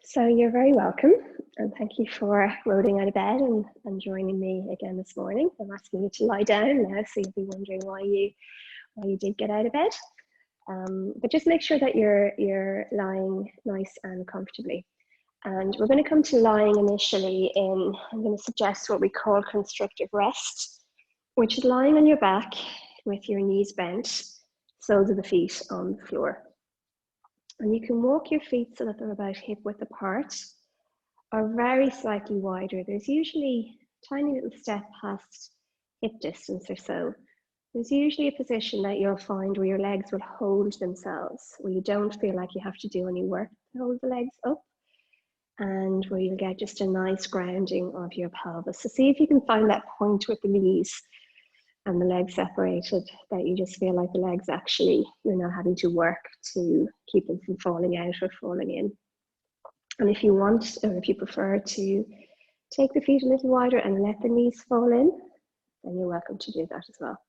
So you're very welcome, and thank you for rolling out of bed and joining me again this morning. I'm asking you to lie down now, so you'll be wondering why you did get out of bed. But just make sure that you're lying nice and comfortably. And we're going to come to lying initially in, I'm going to suggest what we call constructive rest, which is lying on your back with your knees bent, soles of the feet on the floor. And you can walk your feet so that they're about hip width apart or very slightly wider. There's usually a tiny little step past hip distance or so. There's usually a position that you'll find where your legs will hold themselves, where you don't feel like you have to do any work to hold the legs up, and where you'll get just a nice grounding of your pelvis. So see if you can find that point with the knees and the legs separated, that you just feel like the legs actually, you're not having to work to keep them from falling out or falling in. And if you want, or if you prefer to take the feet a little wider and let the knees fall in, then you're welcome to do that as well.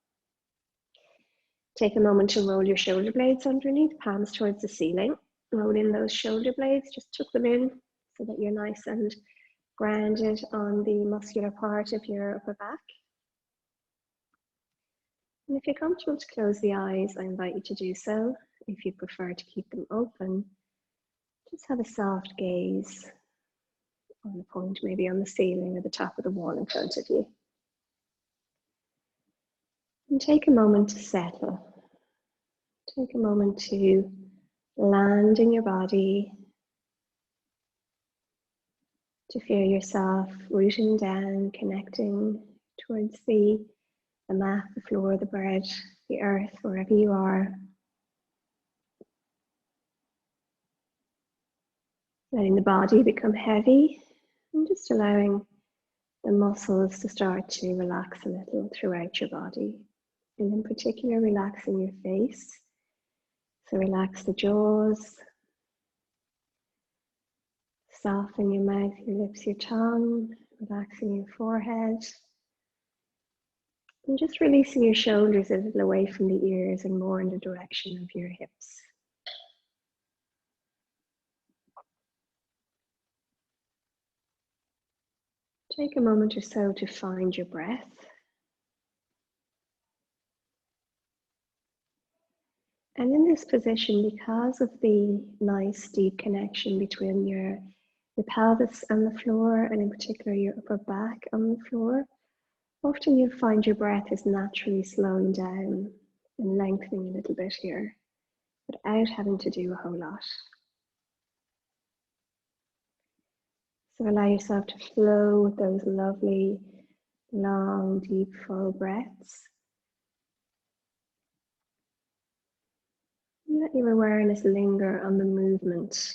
Take a moment to roll your shoulder blades underneath, palms towards the ceiling. Roll in those shoulder blades, just tuck them in so that you're nice and grounded on the muscular part of your upper back. And if you're comfortable to close the eyes, I invite you to do so. If you prefer to keep them open, just have a soft gaze on a point, maybe on the ceiling or the top of the wall in front of you. And take a moment to settle. Take a moment to land in your body, to feel yourself rooting down, connecting towards the mat, the floor, the bed, the earth, wherever you are. Letting the body become heavy and just allowing the muscles to start to relax a little throughout your body. And in particular, relaxing your face. So relax the jaws, soften your mouth, your lips, your tongue, relaxing your forehead. And just releasing your shoulders a little away from the ears and more in the direction of your hips. Take a moment or so to find your breath. And in this position, because of the nice deep connection between your pelvis and the floor, and in particular your upper back on the floor, often you'll find your breath is naturally slowing down and lengthening a little bit here, without having to do a whole lot. So allow yourself to flow with those lovely, long, deep, full breaths. And let your awareness linger on the movement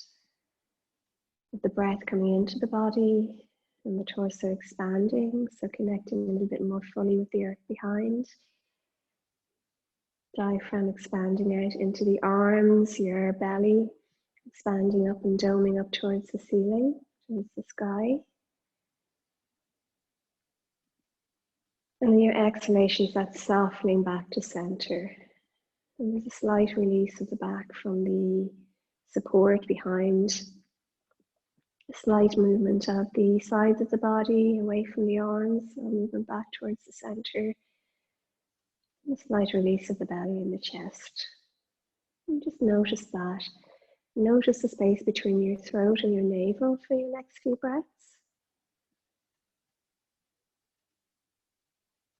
of the breath coming into the body and the torso expanding, so connecting a little bit more fully with the earth behind. Diaphragm expanding out into the arms, your belly expanding up and doming up towards the ceiling, towards the sky. And then your exhalation is that softening back to center. And there's a slight release of the back from the support behind. A slight movement of the sides of the body away from the arms, and movement back towards the center. A slight release of the belly and the chest. And just notice that. Notice the space between your throat and your navel for your next few breaths.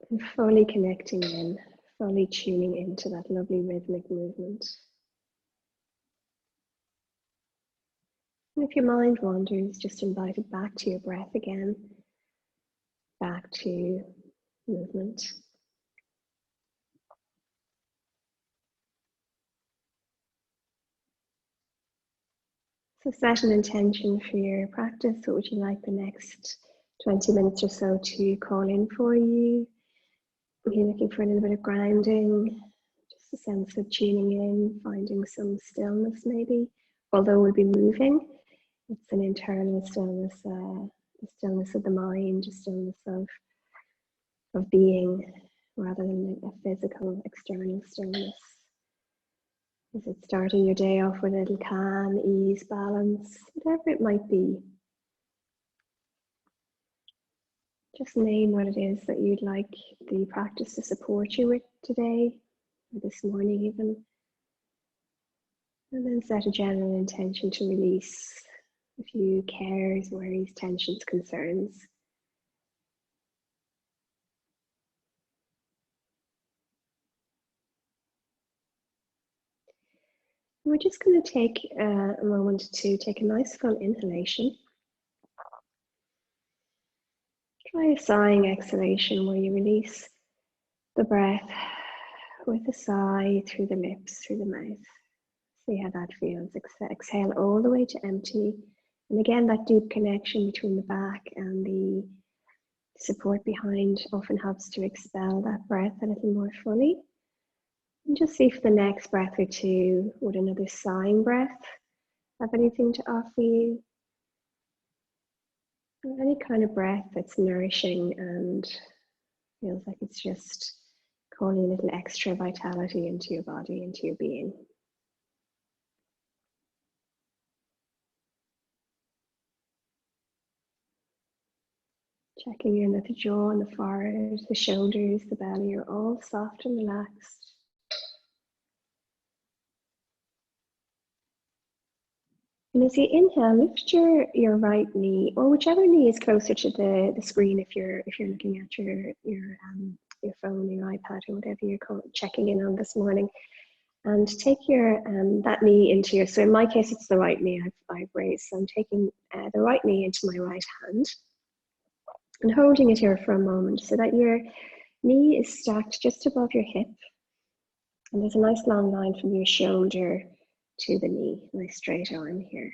And fully connecting in, fully tuning into that lovely rhythmic movement. And if your mind wanders, just invite it back to your breath again, back to movement. So set an intention for your practice. What would you like the next 20 minutes or so to call in for you? Are you looking for a little bit of grounding? Just a sense of tuning in, finding some stillness maybe. Although we'll be moving, it's an internal stillness, the stillness of the mind, a stillness of being, rather than a physical external stillness. Is it starting your day off with a little calm, ease, balance, whatever it might be? Just name what it is that you'd like the practice to support you with today, or this morning even. And then set a general intention to release a few cares, worries, tensions, concerns. We're just going to take a moment to take a nice full inhalation. Try a sighing exhalation where you release the breath with a sigh through the lips, through the mouth. See how that feels. Exhale all the way to empty. And again, that deep connection between the back and the support behind often helps to expel that breath a little more fully. And just see if the next breath or two, would another sighing breath have anything to offer you? Or any kind of breath that's nourishing and feels like it's just calling a little extra vitality into your body, into your being. Checking in that the jaw and the forehead, the shoulders, the belly are all soft and relaxed. And as you inhale, lift your right knee, or whichever knee is closer to the screen if you're looking at your phone, your iPad, or whatever you're checking in on this morning. And take your that knee into your, so in my case it's the right knee I've raised. So I'm taking the right knee into my right hand and holding it here for a moment so that your knee is stacked just above your hip. And there's a nice long line from your shoulder to the knee, nice straight arm here.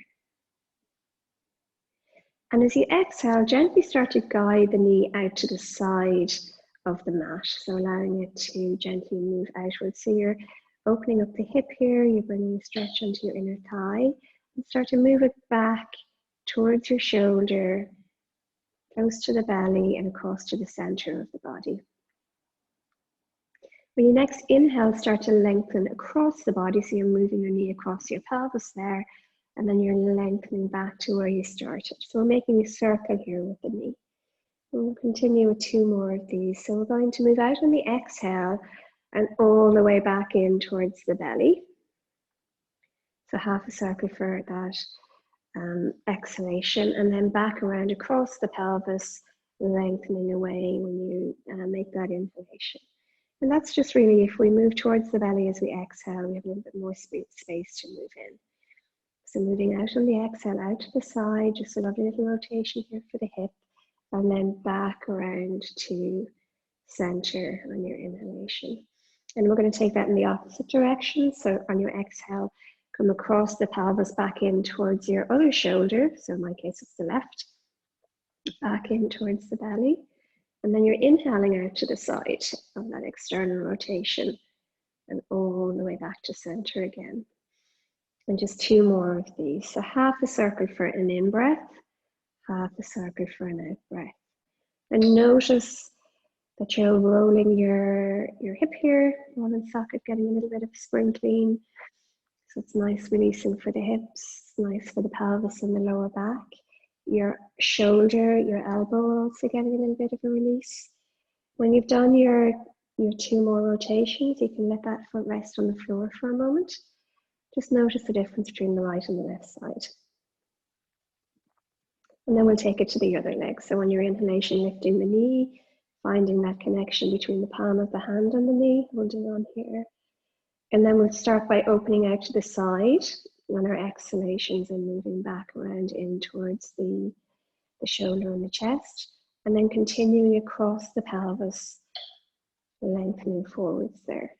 And as you exhale, gently start to guide the knee out to the side of the mat. So allowing it to gently move outwards. So you're opening up the hip here, you're bringing a stretch onto your inner thigh, and start to move it back towards your shoulder, close to the belly and across to the center of the body. When you next inhale, start to lengthen across the body. So you're moving your knee across your pelvis there, and then you're lengthening back to where you started. So we're making a circle here with the knee. And we'll continue with two more of these. So we're going to move out on the exhale and all the way back in towards the belly. So half a circle for that exhalation, and then back around across the pelvis, lengthening away when you make that inhalation. And that's just really, if we move towards the belly as we exhale, we have a little bit more space to move in. So moving out on the exhale, out to the side, just a lovely little rotation here for the hip, and then back around to center on your inhalation. And we're going to take that in the opposite direction. So on your exhale, come across the pelvis back in towards your other shoulder. So in my case, it's the left, back in towards the belly. And then you're inhaling out to the side of that external rotation and all the way back to center again. And just two more of these. So half a circle for an in-breath, half a circle for an out-breath. And notice that you're rolling your hip here, ball and socket, getting a little bit of spring clean. So it's nice releasing for the hips, nice for the pelvis and the lower back. Your shoulder, your elbow also getting a little bit of a release. When you've done your two more rotations, you can let that foot rest on the floor for a moment. Just notice the difference between the right and the left side. And then we'll take it to the other leg. So on your inhalation, lifting the knee, finding that connection between the palm of the hand and the knee, holding on here. And then we'll start by opening out to the side on our exhalations and moving back around in towards the shoulder and the chest. And then continuing across the pelvis, lengthening forwards there.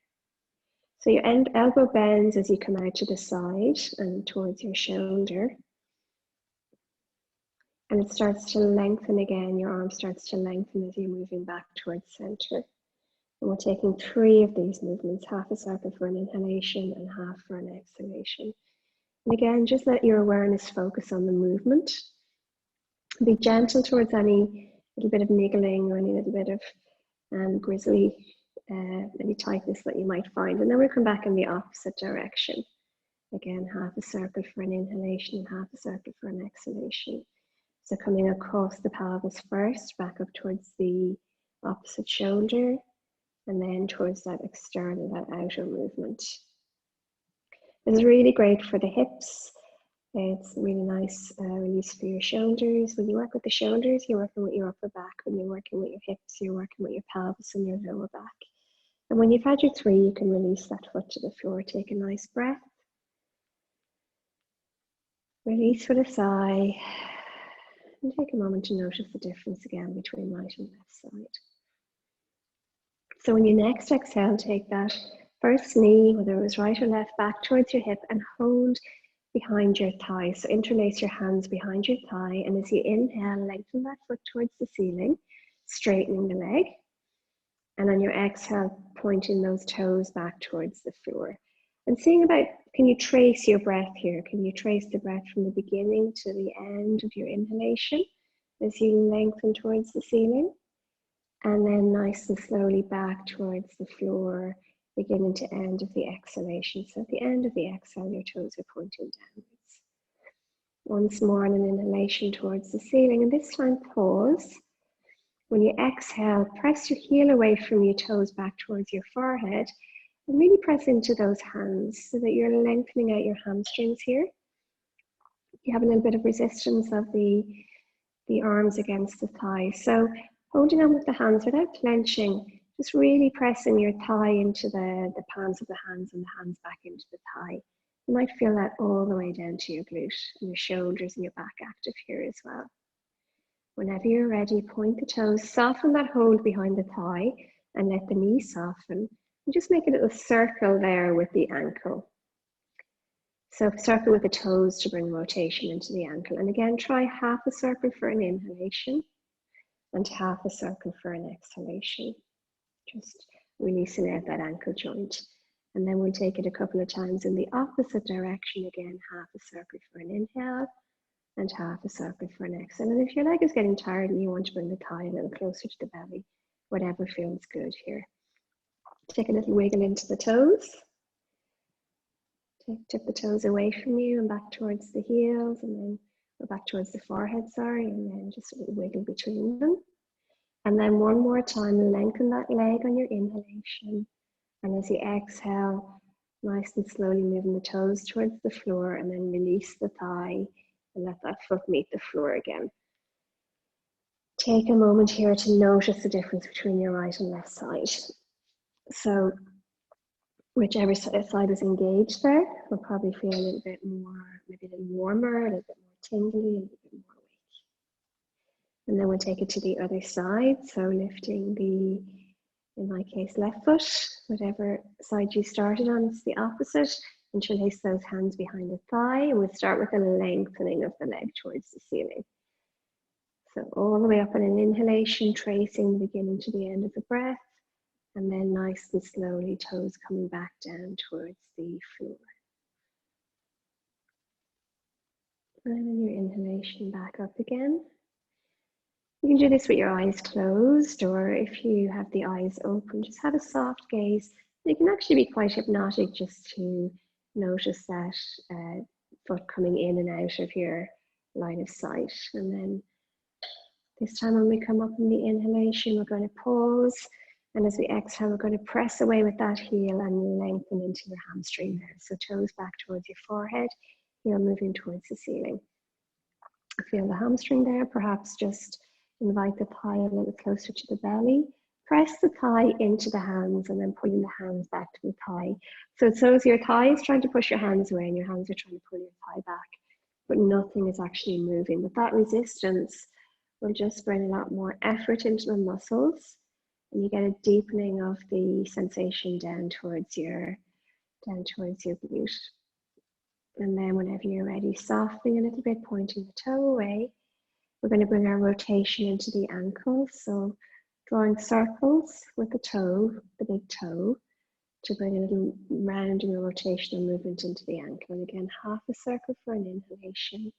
So your elbow bends as you come out to the side and towards your shoulder. And it starts to lengthen again. Your arm starts to lengthen as you're moving back towards center. And we're taking 3 of these movements, half a circle for an inhalation and half for an exhalation. And again, just let your awareness focus on the movement. Be gentle towards any little bit of niggling or any little bit of grisly any tightness that you might find. And then we'll come back in the opposite direction. Again, half a circle for an inhalation, half a circle for an exhalation. So coming across the pelvis first, back up towards the opposite shoulder, and then towards that external, that outer movement. This is really great for the hips. It's a really nice release for your shoulders. When you work with the shoulders, you're working with your upper back. When you're working with your hips, you're working with your pelvis and your lower back. And when you've had your 3, you can release that foot to the floor. Take a nice breath. Release with a sigh. And take a moment to notice the difference again between right and left side. So when you next exhale, take that first knee, whether it was right or left, back towards your hip and hold behind your thigh. So interlace your hands behind your thigh, and as you inhale, lengthen that foot towards the ceiling, straightening the leg. And on your exhale, pointing those toes back towards the floor. And seeing about, can you trace your breath here? Can you trace the breath from the beginning to the end of your inhalation as you lengthen towards the ceiling? And then nice and slowly back towards the floor, beginning to end of the exhalation. So at the end of the exhale, your toes are pointing downwards. Once more on an inhalation towards the ceiling, and this time pause. When you exhale, press your heel away from your toes back towards your forehead, and really press into those hands so that you're lengthening out your hamstrings here. You have a little bit of resistance of the arms against the thighs. So holding on with the hands without clenching, just really pressing your thigh into the palms of the hands and the hands back into the thigh. You might feel that all the way down to your glute and your shoulders and your back active here as well. Whenever you're ready, point the toes, soften that hold behind the thigh and let the knee soften. And just make a little circle there with the ankle. So circle with the toes to bring rotation into the ankle. And again, try half a circle for an inhalation and half a circle for an exhalation. Just releasing out that ankle joint. And then we'll take it a couple of times in the opposite direction. Again, half a circle for an inhale and half a circle for an exhale. And if your leg is getting tired and you want to bring the thigh a little closer to the belly, whatever feels good here. Take a little wiggle into the toes. Tip the toes away from you and back towards the heels, and then go back towards the forehead, sorry, and then just a little wiggle between them. And then one more time, lengthen that leg on your inhalation. And as you exhale, nice and slowly moving the toes towards the floor, and then release the thigh and let that foot meet the floor again. Take a moment here to notice the difference between your right and left side. So whichever side is engaged there, will probably feel a little bit more, maybe a little warmer, a little bit more tingly, a little bit more awake. And then we'll take it to the other side. So lifting the, in my case, left foot, whatever side you started on, it's the opposite. Interlace those hands behind the thigh, and we'll start with a lengthening of the leg towards the ceiling. So all the way up on an inhalation, tracing the beginning to the end of the breath, and then nice and slowly toes coming back down towards the floor. And then your inhalation back up again. You can do this with your eyes closed, or if you have the eyes open, just have a soft gaze. It can actually be quite hypnotic just to notice that foot coming in and out of your line of sight. And then this time when we come up in the inhalation, we're going to pause. And as we exhale, we're going to press away with that heel and lengthen into your hamstring there. So toes back towards your forehead, heel moving towards the ceiling. Feel the hamstring there, perhaps just invite the thigh a little closer to the belly. Press the thigh into the hands and then pulling the hands back to the thigh. So as your thigh is trying to push your hands away and your hands are trying to pull your thigh back, but nothing is actually moving. But that resistance will just bring a lot more effort into the muscles, and you get a deepening of the sensation down towards your glute. And then whenever you're ready, softening a little bit, pointing the toe away. We're going to bring our rotation into the ankle. So drawing circles with the toe, the big toe, to bring a little rounding or rotational movement into the ankle. And again, half a circle for an inhalation,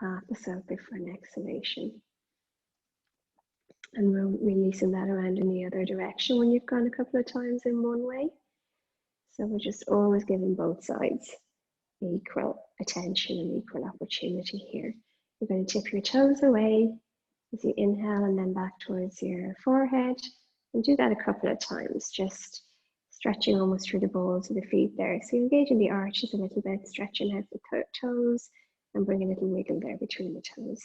half a circle for an exhalation. And we're releasing that around in the other direction when you've gone a couple of times in one way. So we're just always giving both sides equal attention and equal opportunity here. You're going to tip your toes away as you inhale and then back towards your forehead. And do that a couple of times, just stretching almost through the balls of the feet there. So you're engaging the arches a little bit, stretching out the toes and bring a little wiggle there between the toes.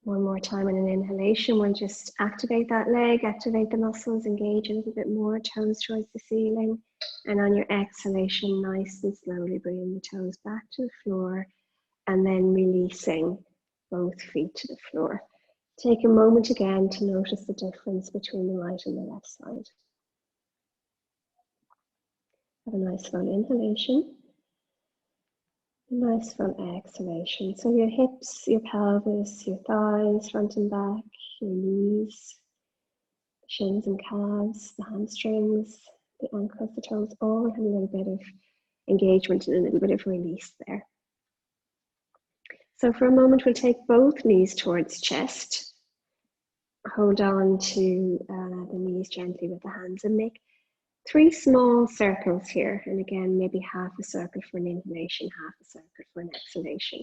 One more time in an inhalation, we'll just activate that leg, activate the muscles, engage a little bit more, toes towards the ceiling. And on your exhalation, nice and slowly bringing the toes back to the floor and then releasing both feet to the floor. Take a moment again to notice the difference between the right and the left side. Have a nice full inhalation. Nice full exhalation. So your hips, your pelvis, your thighs, front and back, your knees, shins and calves, the hamstrings, the ankles, the toes, all have a little bit of engagement and a little bit of release there. So for a moment, we'll take both knees towards chest. Hold on to the knees gently with the hands and make 3 small circles here. And again, maybe half a circle for an inhalation, half a circle for an exhalation.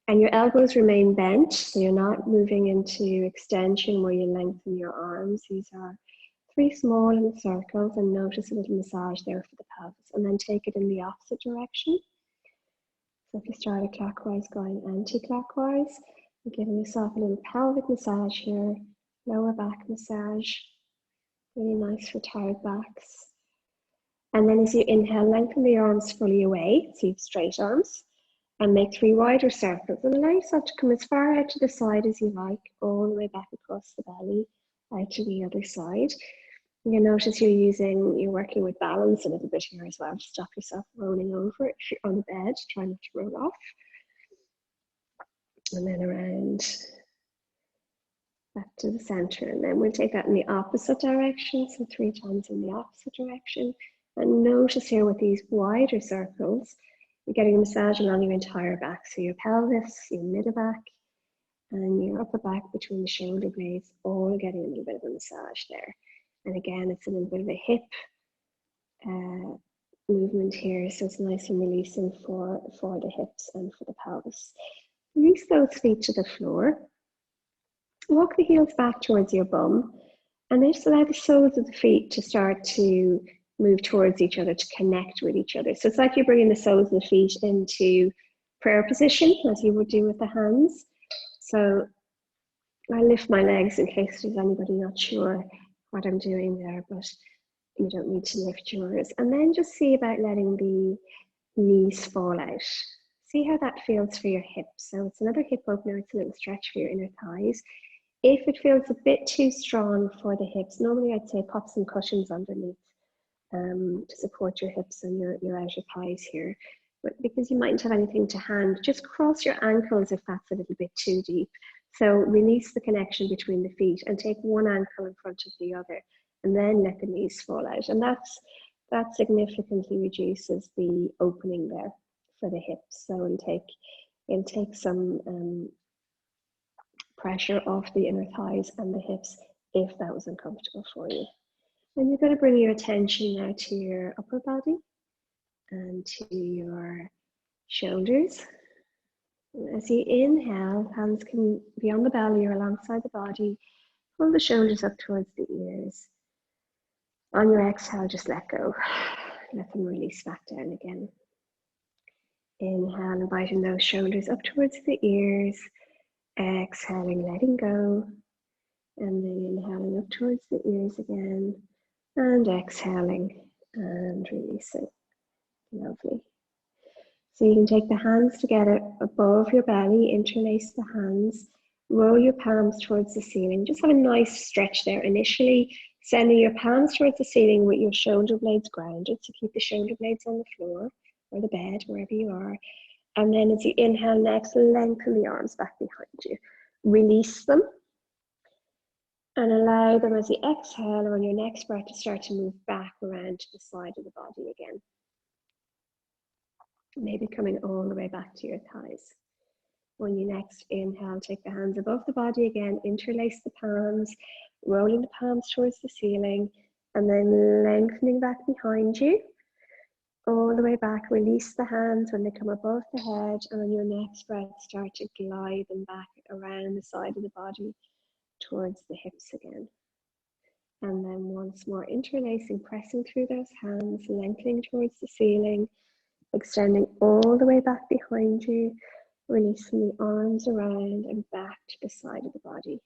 And your elbows remain bent, so you're not moving into extension where you lengthen your arms. These are 3 small little circles, and notice a little massage there for the pelvis. And then take it in the opposite direction. So if you started clockwise, going anti-clockwise, you're giving yourself a little pelvic massage here, lower back massage. Really nice for tired backs. And then as you inhale, lengthen the arms fully away, so you have straight arms, and make 3 wider circles. And allow yourself to come as far out to the side as you like, all the way back across the belly, out to the other side. You notice you're working with balance a little bit here as well. Stop yourself rolling over if you're on the bed, try not to roll off. And then around back to the center, and then we'll take that in the opposite direction, so 3 times in the opposite direction. And notice here with these wider circles, you're getting a massage along your entire back, so your pelvis, your mid back, and your upper back between the shoulder blades, all getting a little bit of a massage there. And again, it's a little bit of a hip movement here, so it's nice and releasing for the hips and for the pelvis. Release those feet to the floor. Walk the heels back towards your bum, and then just allow the soles of the feet to start to move towards each other, to connect with each other. So it's like you're bringing the soles of the feet into prayer position, as you would do with the hands. So I lift my legs in case there's anybody not sure what I'm doing there, but you don't need to lift yours. And then just see about letting the knees fall out. See how that feels for your hips. So it's another hip opener, it's a little stretch for your inner thighs. If it feels a bit too strong for the hips, normally I'd say pop some cushions underneath to support your hips and your outer thighs here. But because you mightn't have anything to hand, just cross your ankles if that's a little bit too deep. So release the connection between the feet and take one ankle in front of the other, and then let the knees fall out. And that significantly reduces the opening there for the hips. So it'll take some pressure off the inner thighs and the hips if that was uncomfortable for you. And you're going to bring your attention now to your upper body and to your shoulders. And as you inhale, hands can be on the belly or alongside the body. Pull the shoulders up towards the ears. On your exhale, just let go. Let them release back down again. Inhale, inviting those shoulders up towards the ears. Exhaling, letting go. And then inhaling up towards the ears again. And exhaling and releasing. Lovely. So you can take the hands together above your belly, interlace the hands, roll your palms towards the ceiling. Just have a nice stretch there. Initially, sending your palms towards the ceiling with your shoulder blades grounded. So keep the shoulder blades on the floor or the bed, wherever you are. And then as you inhale next, lengthen the arms back behind you. Release them. And allow them as you exhale or on your next breath to start to move back around to the side of the body again. Maybe coming all the way back to your thighs. When you next inhale, take the hands above the body again, interlace the palms, rolling the palms towards the ceiling, and then lengthening back behind you. All the way back, release the hands when they come above the head, and on your next breath, start to glide them back around the side of the body towards the hips again. And then once more, interlacing, pressing through those hands, lengthening towards the ceiling, extending all the way back behind you, releasing the arms around and back to the side of the body.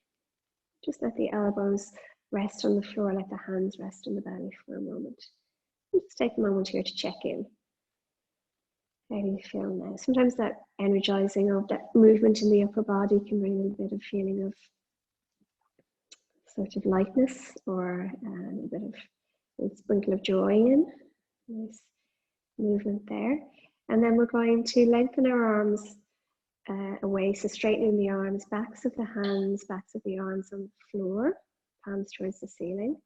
Just let the elbows rest on the floor, let the hands rest on the belly for a moment. Just take a moment here to check in. How do you feel now? Sometimes that energizing of that movement in the upper body can bring a bit of feeling of sort of lightness or a bit of a sprinkle of joy in. Nice movement there. And then we're going to lengthen our arms away, so straightening the arms, backs of the hands, backs of the arms on the floor, palms towards the ceiling.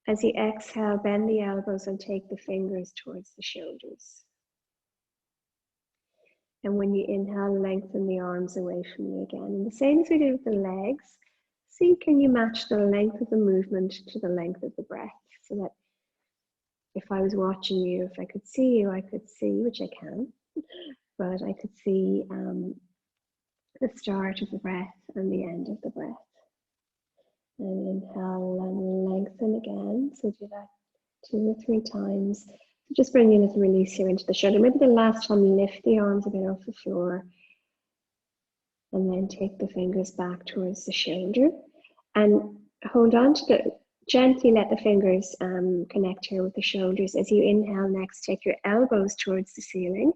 As you exhale, bend the elbows and take the fingers towards the shoulders. And when you inhale, lengthen the arms away from you again. And the same as we did with the legs, see can you match the length of the movement to the length of the breath, so that if I was watching you, if I could see you, I could see, which I can, but I could see the start of the breath and the end of the breath. And inhale and lengthen again. So do that 2 or 3 times. So just bring in a little release here into the shoulder. Maybe the last time, lift the arms a bit off the floor. And then take the fingers back towards the shoulder. And hold on to the, gently let the fingers connect here with the shoulders. As you inhale next, take your elbows towards the ceiling.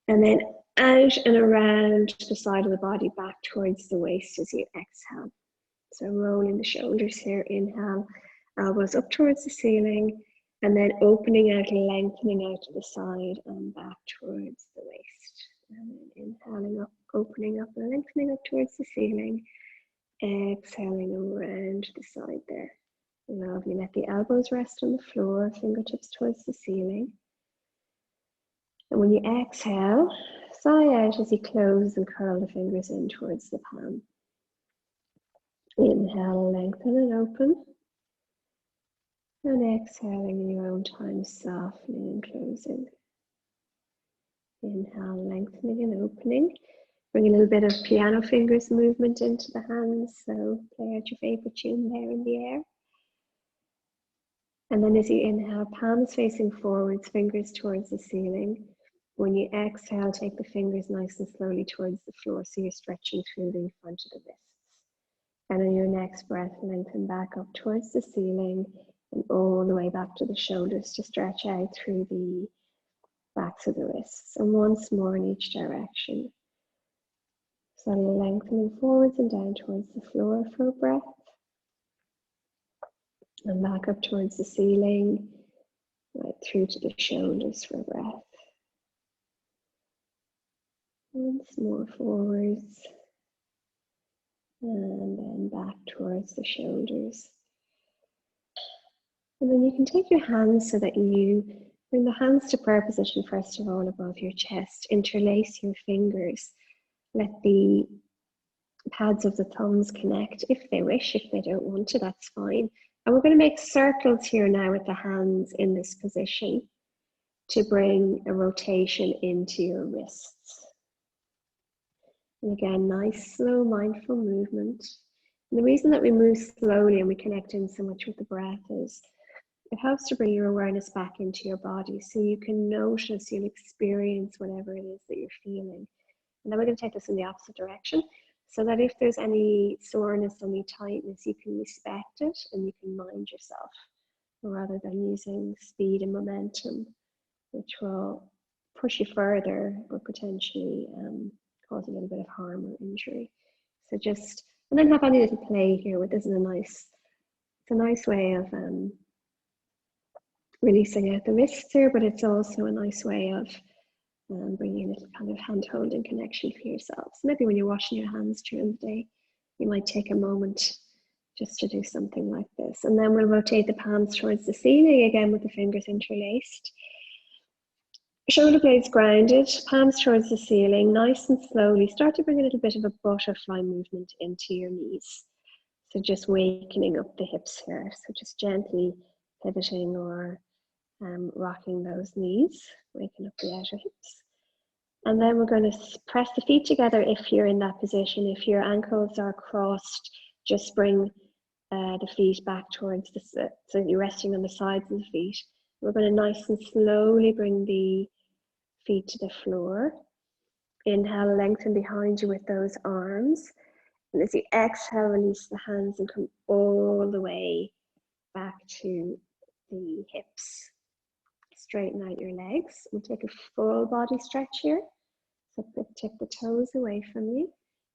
And then out and around the side of the body, back towards the waist as you exhale. So rolling the shoulders here, inhale, elbows up towards the ceiling, and then opening out, lengthening out to the side and back towards the waist. And then inhaling up, opening up and lengthening up towards the ceiling, exhaling around the side there. Lovely, let the elbows rest on the floor, fingertips towards the ceiling. And when you exhale, sigh out as you close and curl the fingers in towards the palm. Inhale, lengthen and open. And exhaling in your own time, softening and closing. Inhale, lengthening and opening. Bring a little bit of piano fingers movement into the hands. So play out your favorite tune there in the air. And then as you inhale, palms facing forwards, fingers towards the ceiling. When you exhale, take the fingers nice and slowly towards the floor, so you're stretching through the front of the wrists. And on your next breath, lengthen back up towards the ceiling and all the way back to the shoulders to stretch out through the backs of the wrists. And once more in each direction. So lengthening forwards and down towards the floor for a breath. And back up towards the ceiling, right through to the shoulders for a breath. Once more forwards. And then back towards the shoulders. And then you can take your hands so that you bring the hands to prayer position first of all above your chest. Interlace your fingers. Let the pads of the thumbs connect if they wish. If they don't want to, that's fine. And we're going to make circles here now with the hands in this position to bring a rotation into your wrists. And again, nice, slow, mindful movement. And the reason that we move slowly and we connect in so much with the breath is it helps to bring your awareness back into your body so you can notice, you'll experience whatever it is that you're feeling. And then we're going to take this in the opposite direction so that if there's any soreness, any tightness, you can respect it and you can mind yourself rather than using speed and momentum, which will push you further or potentially cause a little bit of harm or injury. So just, and then have any little play here with this. Is it's a nice way of releasing out the wrists here, but it's also a nice way of bringing a little kind of hand-holding connection for yourself. So maybe when you're washing your hands during the day, you might take a moment just to do something like this. And then we'll rotate the palms towards the ceiling again with the fingers interlaced. Shoulder blades grounded, palms towards the ceiling, nice and slowly. Start to bring a little bit of a butterfly movement into your knees. So just wakening up the hips here. So just gently pivoting or rocking those knees, waking up the outer hips. And then we're going to press the feet together if you're in that position. If your ankles are crossed, just bring the feet back towards the, so that you're resting on the sides of the feet. We're going to nice and slowly bring the feet to the floor. Inhale, lengthen behind you with those arms. And as you exhale, release the hands and come all the way back to the hips. Straighten out your legs. We'll take a full body stretch here. So tip the toes away from you.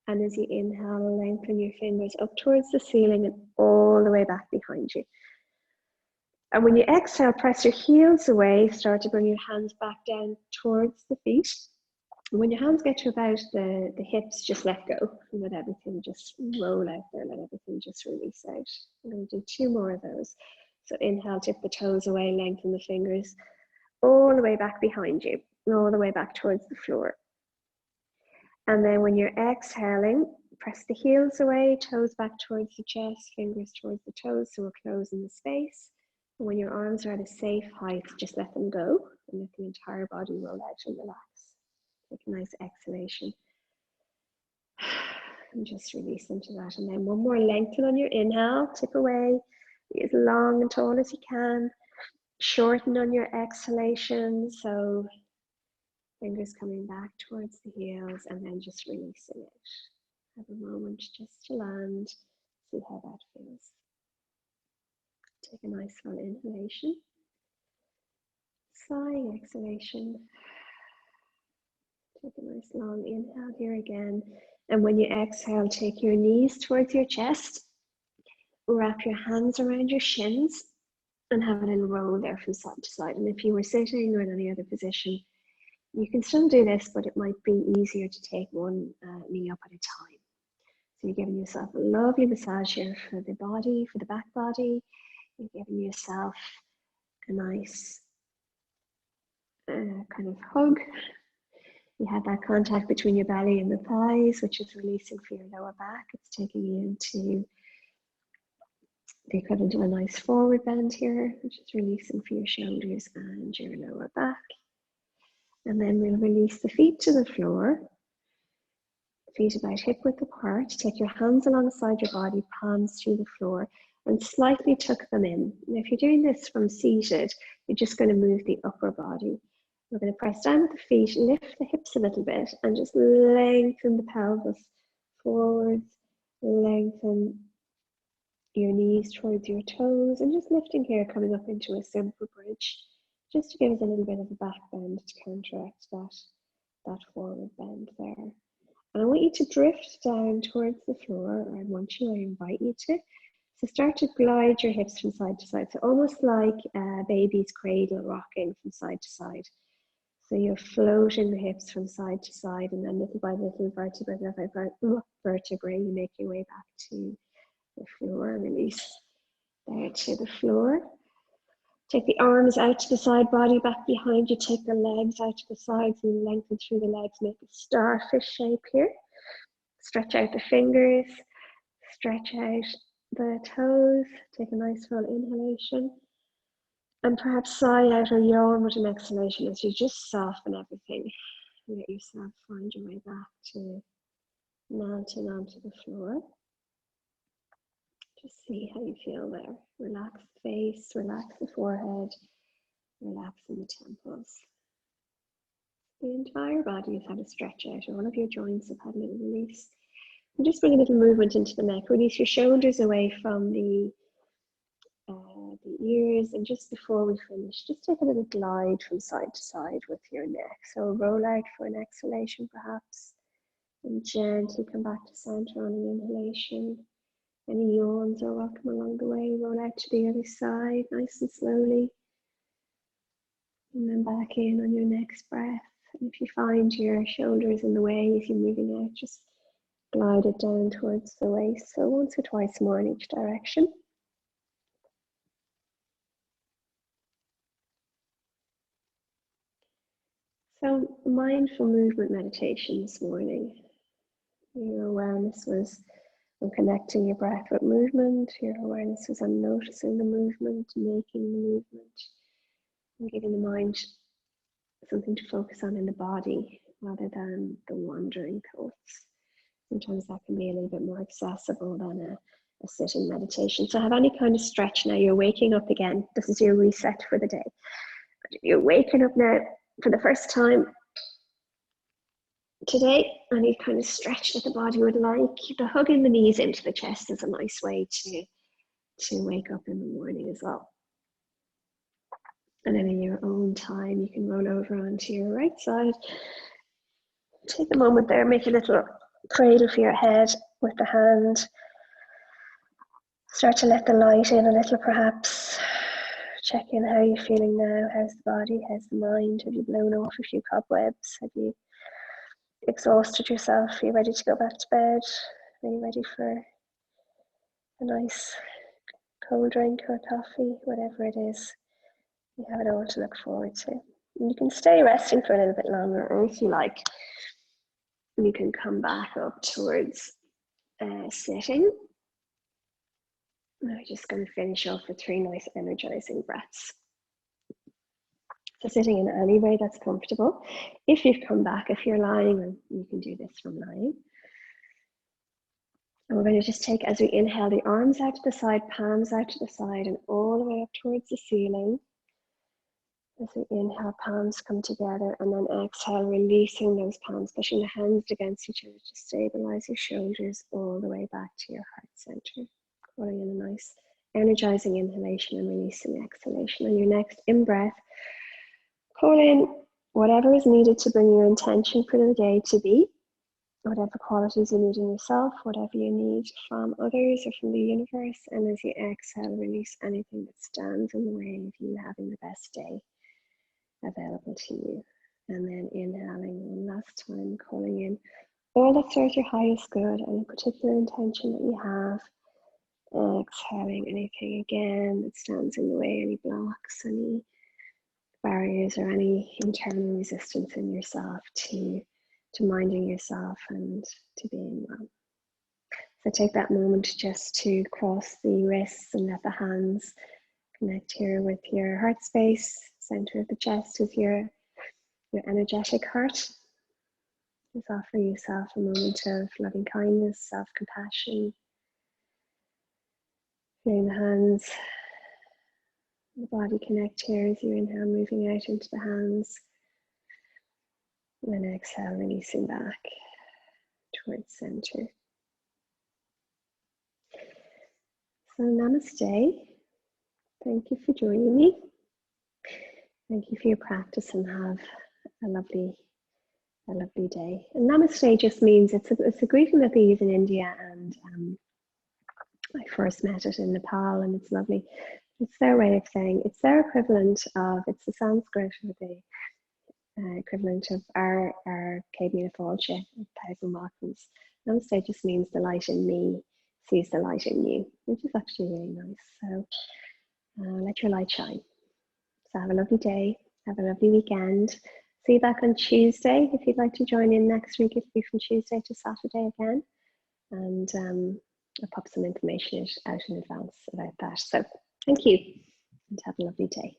And as you inhale, lengthen your fingers up towards the ceiling and all the way back behind you. And when you exhale, press your heels away. Start to bring your hands back down towards the feet. When your hands get to about the hips, just let go and let everything just roll out there. Let everything just release out. I'm going to do 2 more of those. So inhale, tip the toes away, lengthen the fingers all the way back behind you, all the way back towards the floor. And then when you're exhaling, press the heels away, toes back towards the chest, fingers towards the toes, so we're closing the space. And when your arms are at a safe height, just let them go and let the entire body roll out and relax. Take a nice exhalation. And just release into that. And then one more, lengthen on your inhale, tip away, be as long and tall as you can. Shorten on your exhalation, so fingers coming back towards the heels and then just releasing it. Have a moment just to land, see how that feels. Take a nice full inhalation, sighing exhalation. Take a nice long inhale here again. And when you exhale, take your knees towards your chest, wrap your hands around your shins and have a little roll there from side to side. And if you were sitting or in any other position, you can still do this, but it might be easier to take one knee up at a time. So you're giving yourself a lovely massage here for the body, for the back body. You're giving yourself a nice kind of hug. You have that contact between your belly and the thighs, which is releasing for your lower back. It's taking you into the equivalent of a nice forward bend here, which is releasing for your shoulders and your lower back. And then we'll release the feet to the floor. Feet about hip width apart. Take your hands alongside your body, palms to the floor, and slightly tuck them in. Now, if you're doing this from seated, you're just going to move the upper body. We're going to press down with the feet, lift the hips a little bit, and just lengthen the pelvis forwards, lengthen your knees towards your toes, and just lifting here, coming up into a simple bridge, just to give us a little bit of a back bend to counteract that forward bend there. And I want you to drift down towards the floor, or I invite you to. So start to glide your hips from side to side. So almost like a baby's cradle rocking from side to side. So you're floating the hips from side to side, and then little by little, vertebra by vertebrae, you make your way back to the floor. Release there to the floor. Take the arms out to the side, body back behind you. Take the legs out to the sides and lengthen through the legs. Make a starfish shape here. Stretch out the fingers. Stretch out the toes. Take a nice full inhalation. And perhaps sigh out or yawn with an exhalation as you just soften everything. Let yourself find your way back to mounting onto the floor. Just see how you feel there. Relax the face, relax the forehead, relax in the temples. The entire body has had a stretch out, or all of your joints have had a little release. And just bring a little movement into the neck. Release your shoulders away from the ears, and just before we finish, just take a little glide from side to side with your neck. So roll out for an exhalation perhaps, and gently come back to center on an inhalation. Any yawns are welcome along the way. Roll out to the other side, nice and slowly. And then back in on your next breath. And if you find your shoulders in the way as you're moving out, just glide it down towards the waist. So once or twice more in each direction. mindful movement meditation this morning. Your awareness was on connecting your breath with movement. Your awareness was on noticing the movement, making the movement, and giving the mind something to focus on in the body rather than the wandering thoughts. Sometimes that can be a little bit more accessible than a sitting meditation. So have any kind of stretch now. You're waking up again. This is your reset for the day. You're waking up now for the first time today. Any kind of stretch that the body would like. The hugging the knees into the chest is a nice way to wake up in the morning as well. And then in your own time, you can roll over onto your right side. Take a moment there, make a little cradle for your head with the hand. Start to let the light in a little, perhaps. Check in how you're feeling now. How's the body? How's the mind? Have you blown off a few cobwebs? Have you exhausted yourself? Are you ready to go back to bed? Are you ready for a nice cold drink or coffee? Whatever it is, you have it all to look forward to. And you can stay resting for a little bit longer, or if you like, you can come back up towards sitting. Now we're just going to finish off with 3 nice energizing breaths. So sitting in any way that's comfortable. If you've come back, if you're lying, you can do this from lying. And we're going to just take, as we inhale, the arms out to the side, palms out to the side, and all the way up towards the ceiling. As we inhale, palms come together, and then exhale, releasing those palms, pushing the hands against each other to stabilize your shoulders all the way back to your heart center. Calling in a nice energizing inhalation and releasing exhalation. On your next in-breath, call in whatever is needed to bring your intention for the day to be, whatever qualities you need in yourself, whatever you need from others or from the universe. And as you exhale, release anything that stands in the way of you having the best day available to you. And then inhaling one last time, calling in all that serves your highest good, any particular intention that you have. Exhaling anything again that stands in the way, any blocks, any barriers, or any internal resistance in yourself to minding yourself and to being well. So take that moment just to cross the wrists and let the hands connect here with your heart space. Center of the chest is your energetic heart. Just offer yourself a moment of loving kindness, self-compassion. Feeling the hands, the body connect here as you inhale, moving out into the hands. And then exhale, releasing back towards center. So namaste. Thank you for joining me. Thank you for your practice, and have a lovely day. And namaste just means, it's a greeting that they use in India, and I first met it in Nepal, and it's lovely. It's their way of saying, it's their equivalent of, it's the Sanskrit or the equivalent of our Kabmina Fáilte, 1,000 Welcomes. Namaste just means the light in me sees the light in you, which is actually really nice. So let your light shine. So have a lovely day, have a lovely weekend. See you back on Tuesday. If you'd like to join in next week, it'll be from Tuesday to Saturday again. And I'll pop some information out in advance about that. So thank you, and have a lovely day.